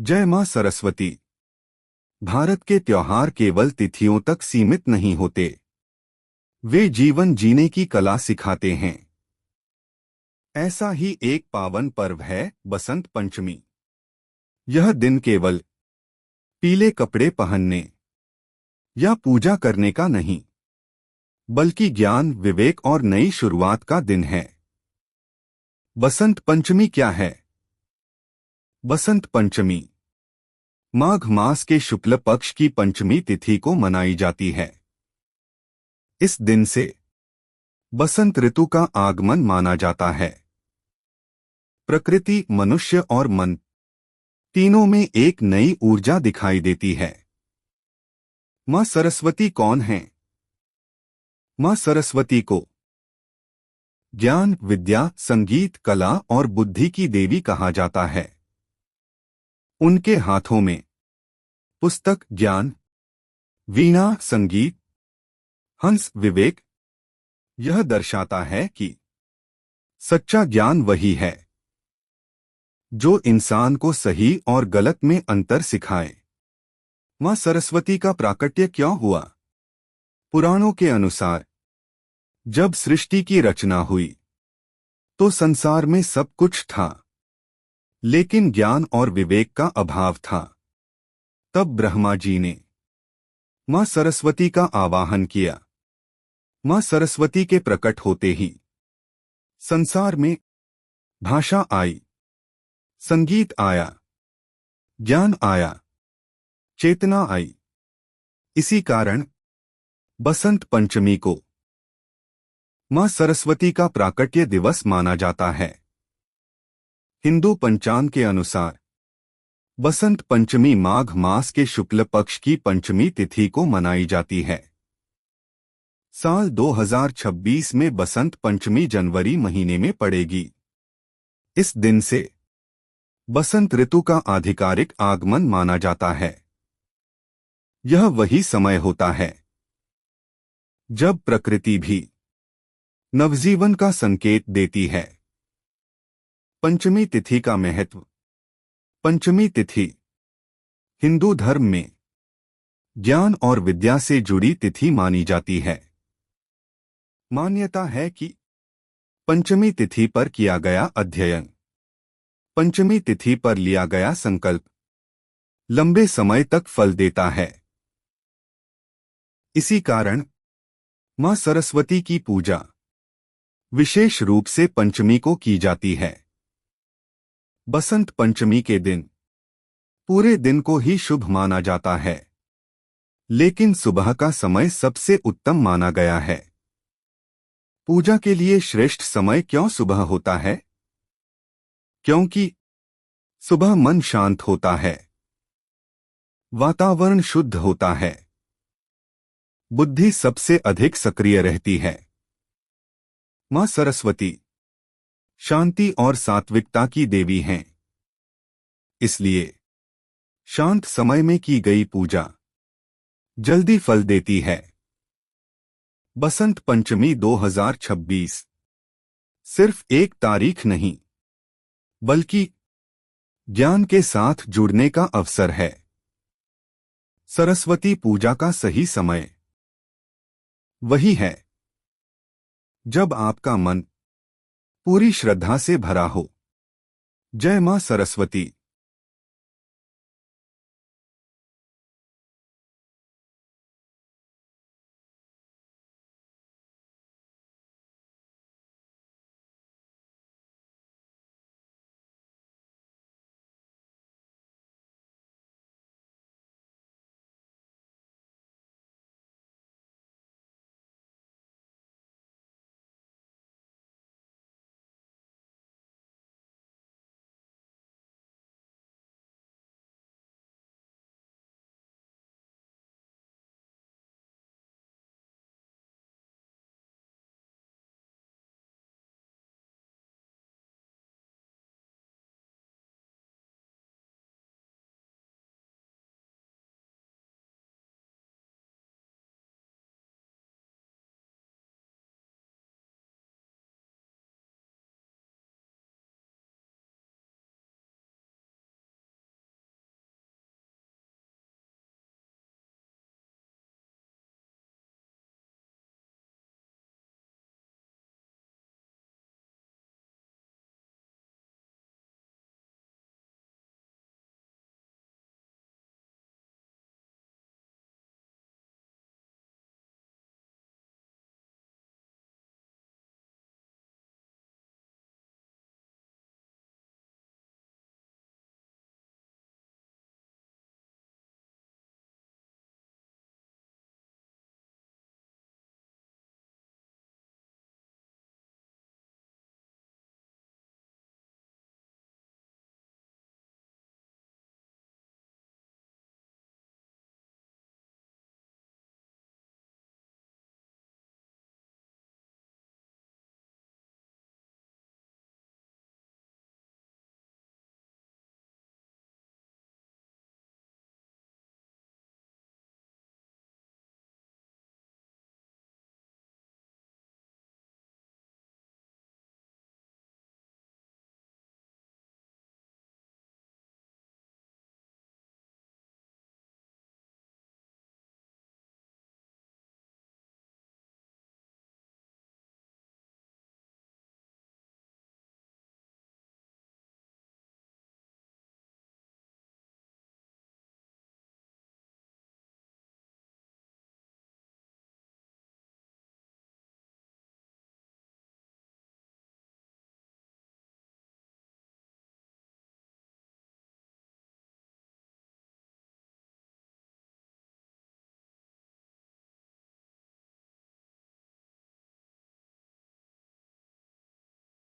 जय मां सरस्वती। भारत के त्योहार केवल तिथियों तक सीमित नहीं होते, वे जीवन जीने की कला सिखाते हैं। ऐसा ही एक पावन पर्व है बसंत पंचमी। यह दिन केवल पीले कपड़े पहनने या पूजा करने का नहीं, बल्कि ज्ञान, विवेक और नई शुरुआत का दिन है। बसंत पंचमी क्या है? बसंत पंचमी माघ मास के शुक्ल पक्ष की पंचमी तिथि को मनाई जाती है। इस दिन से बसंत ऋतु का आगमन माना जाता है। प्रकृति, मनुष्य और मन तीनों में एक नई ऊर्जा दिखाई देती है। मां सरस्वती कौन है? मां सरस्वती को ज्ञान, विद्या, संगीत, कला और बुद्धि की देवी कहा जाता है। उनके हाथों में पुस्तक ज्ञान, वीणा संगीत, हंस विवेक। यह दर्शाता है कि सच्चा ज्ञान वही है जो इंसान को सही और गलत में अंतर सिखाए। मां सरस्वती का प्राकट्य क्यों हुआ? पुराणों के अनुसार जब सृष्टि की रचना हुई तो संसार में सब कुछ था, लेकिन ज्ञान और विवेक का अभाव था। तब ब्रह्मा जी ने मां सरस्वती का आवाहन किया। मां सरस्वती के प्रकट होते ही संसार में भाषा आई, संगीत आया, ज्ञान आया, चेतना आई। इसी कारण बसंत पंचमी को मां सरस्वती का प्राकट्य दिवस माना जाता है। हिंदू पंचांग के अनुसार बसंत पंचमी माघ मास के शुक्ल पक्ष की पंचमी तिथि को मनाई जाती है। साल 2026 में बसंत पंचमी जनवरी महीने में पड़ेगी। इस दिन से बसंत ऋतु का आधिकारिक आगमन माना जाता है। यह वही समय होता है जब प्रकृति भी नवजीवन का संकेत देती है। पंचमी तिथि का महत्व। पंचमी तिथि हिंदू धर्म में ज्ञान और विद्या से जुड़ी तिथि मानी जाती है। मान्यता है कि पंचमी तिथि पर किया गया अध्ययन, पंचमी तिथि पर लिया गया संकल्प लंबे समय तक फल देता है। इसी कारण मां सरस्वती की पूजा विशेष रूप से पंचमी को की जाती है। बसंत पंचमी के दिन पूरे दिन को ही शुभ माना जाता है, लेकिन सुबह का समय सबसे उत्तम माना गया है। पूजा के लिए श्रेष्ठ समय क्यों सुबह होता है? क्योंकि सुबह मन शांत होता है, वातावरण शुद्ध होता है, बुद्धि सबसे अधिक सक्रिय रहती है। मां सरस्वती शांति और सात्विकता की देवी हैं। इसलिए शांत समय में की गई पूजा जल्दी फल देती है। बसंत पंचमी 2026 सिर्फ एक तारीख नहीं, बल्कि ज्ञान के साथ जुड़ने का अवसर है। सरस्वती पूजा का सही समय वही है जब आपका मन पूरी श्रद्धा से भरा हो। जय मां सरस्वती।